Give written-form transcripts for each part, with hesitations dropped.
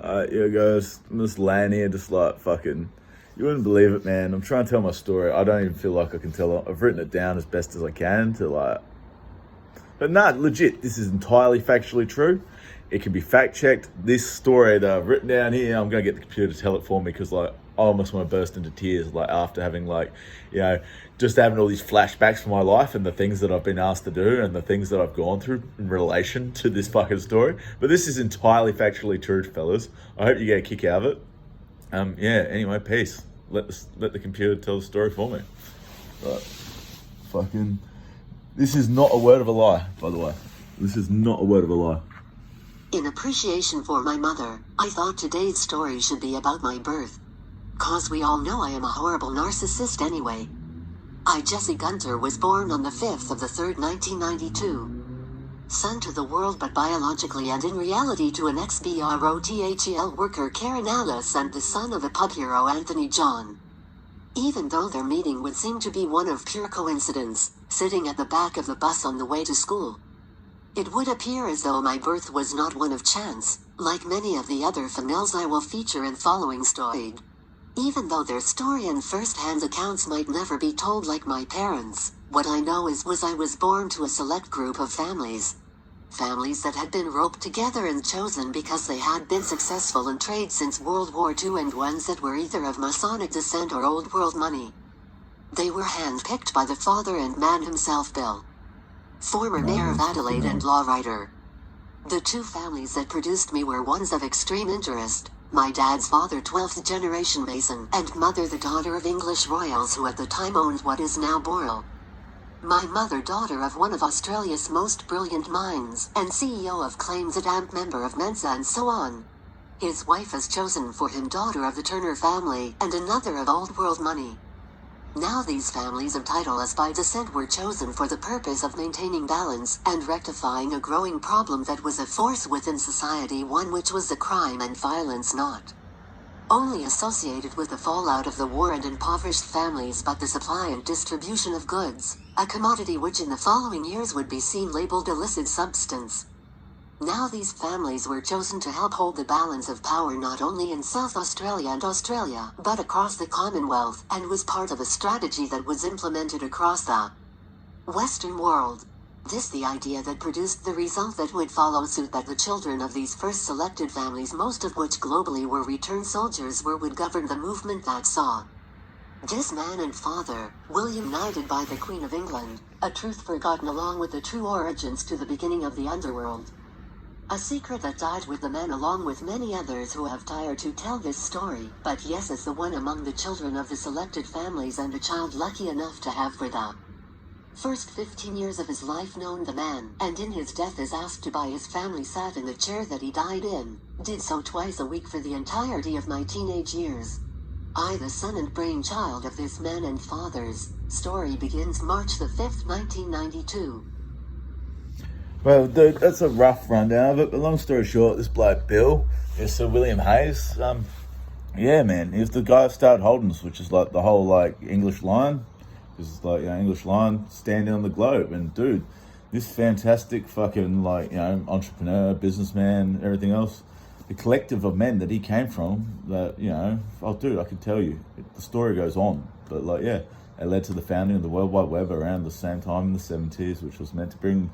Yeah, guys, I'm just laying here, just like fucking. You wouldn't believe it, man. I'm trying to tell my story. I don't even feel like I can tell it. I've written it down as best as I can to like. But nah, legit, this is entirely factually true. It can be fact checked. This story that I've written down here, I'm gonna get the computer to tell it for me because like I almost want to burst into tears. Like after having like, you know, just having all these flashbacks for my life and the things that I've been asked to do and the things that I've gone through in relation to this fucking story. But this is entirely factually true, fellas. I hope you get a kick out of it. Yeah. Anyway, peace. Let the computer tell the story for me. But fucking. This is not a word of a lie, by the way. This is not a word of a lie. In appreciation for my mother, I thought today's story should be about my birth. 'Cause we all know I am a horrible narcissist anyway. Jesse Gunter, was born on the 5th of the 3rd, 1992. Son to the world but biologically and in reality to an ex-BROTHEL worker Karen Alice and the son of a pub hero Anthony John. Even though their meeting would seem to be one of pure coincidence, sitting at the back of the bus on the way to school. It would appear as though my birth was not one of chance, like many of the other females I will feature in following story. Even though their story and first-hand accounts might never be told like my parents, what I know was I was born to a select group of families. Families that had been roped together and chosen because they had been successful in trade since World War II and ones that were either of Masonic descent or old world money. They were handpicked by the father and man himself, Bill. Former mayor of Adelaide and law writer. The two families that produced me were ones of extreme interest. My dad's father, 12th generation Mason, and mother, the daughter of English royals who at the time owned what is now Boral. My mother, daughter of one of Australia's most brilliant minds, and CEO of Claims at AMP, member of Mensa and so on. His wife is chosen for him, daughter of the Turner family, and another of old world money. Now these families of title as by descent were chosen for the purpose of maintaining balance and rectifying a growing problem that was a force within society, one which was the crime and violence not only associated with the fallout of the war and impoverished families but the supply and distribution of goods, a commodity which in the following years would be seen labeled illicit substance. Now these families were chosen to help hold the balance of power not only in South Australia and Australia, but across the Commonwealth, and was part of a strategy that was implemented across the Western world. This the idea that produced the result that would follow suit, that the children of these first selected families, most of which globally were returned soldiers, would govern the movement that saw this man and father, William, knighted by the Queen of England, a truth forgotten along with the true origins to the beginning of the underworld. A secret that died with the man along with many others who have tired to tell this story, but yes, as the one among the children of the selected families and a child lucky enough to have for the first 15 years of his life known the man, and in his death is asked to by his family, sat in the chair that he died in, did so twice a week for the entirety of my teenage years. I, the son and brainchild of this man and father's story, begins March the 5th, 1992. Well, dude, that's a rough rundown of it, but long story short, this bloke Bill is Sir William Hayes. Yeah, man, he's the guy who started Holden's, which is like the whole like English line. It's like, English line standing on the globe. And dude, this fantastic fucking like, entrepreneur, businessman, everything else, the collective of men that he came from, that, oh dude, I can tell you, the story goes on. But like, yeah, it led to the founding of the World Wide Web around the same time in the 70s, which was meant to bring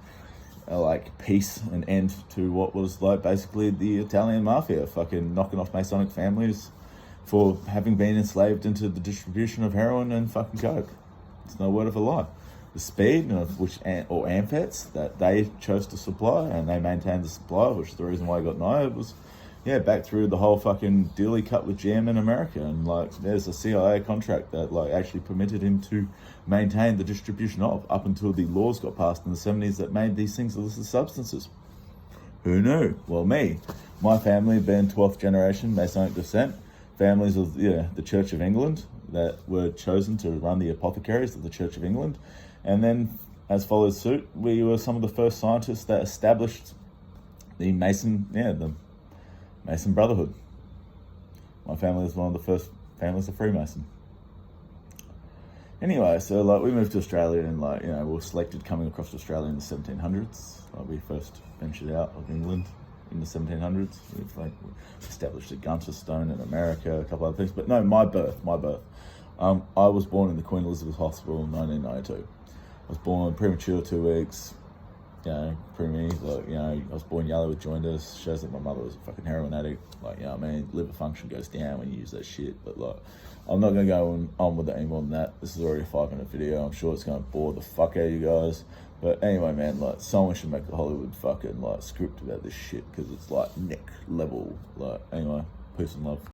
like peace and end to what was like basically the Italian mafia, fucking knocking off Masonic families for having been enslaved into the distribution of heroin and fucking coke. It's no word of a lie. The speed of which, or AMFETs, that they chose to supply and they maintained the supply, which is the reason why he got knighted, was back through the whole fucking deal he cut with GM in America. And like there's a CIA contract that like actually permitted him to maintain the distribution of, up until the laws got passed in the 70s that made these things illicit substances. Who knew? Well, my family being 12th generation Masonic descent, families of the Church of England that were chosen to run the apothecaries of the Church of England. And then, as follows suit, we were some of the first scientists that established the Mason Brotherhood. My family was one of the first families of Freemason. Anyway, so like we moved to Australia and we were selected coming across to Australia in the 1700s. We first ventured out of England in the 1700s. It's like established a Gunter Stone in America, a couple other things. But no, my birth. I was born in the Queen Elizabeth Hospital in 1992. I was born premature, 2 weeks. You know, preemie, like, you know, I was born yellow with jaundice. Shows that my mother was a fucking heroin addict. Like, you know what I mean? Liver function goes down when you use that shit. But like, I'm not going to go on with it any more than that. This is already a 5-minute video. I'm sure it's going to bore the fuck out of you guys. But anyway, man, like, someone should make a Hollywood fucking, like, script about this shit, because it's, like, neck level. Like, anyway, peace and love.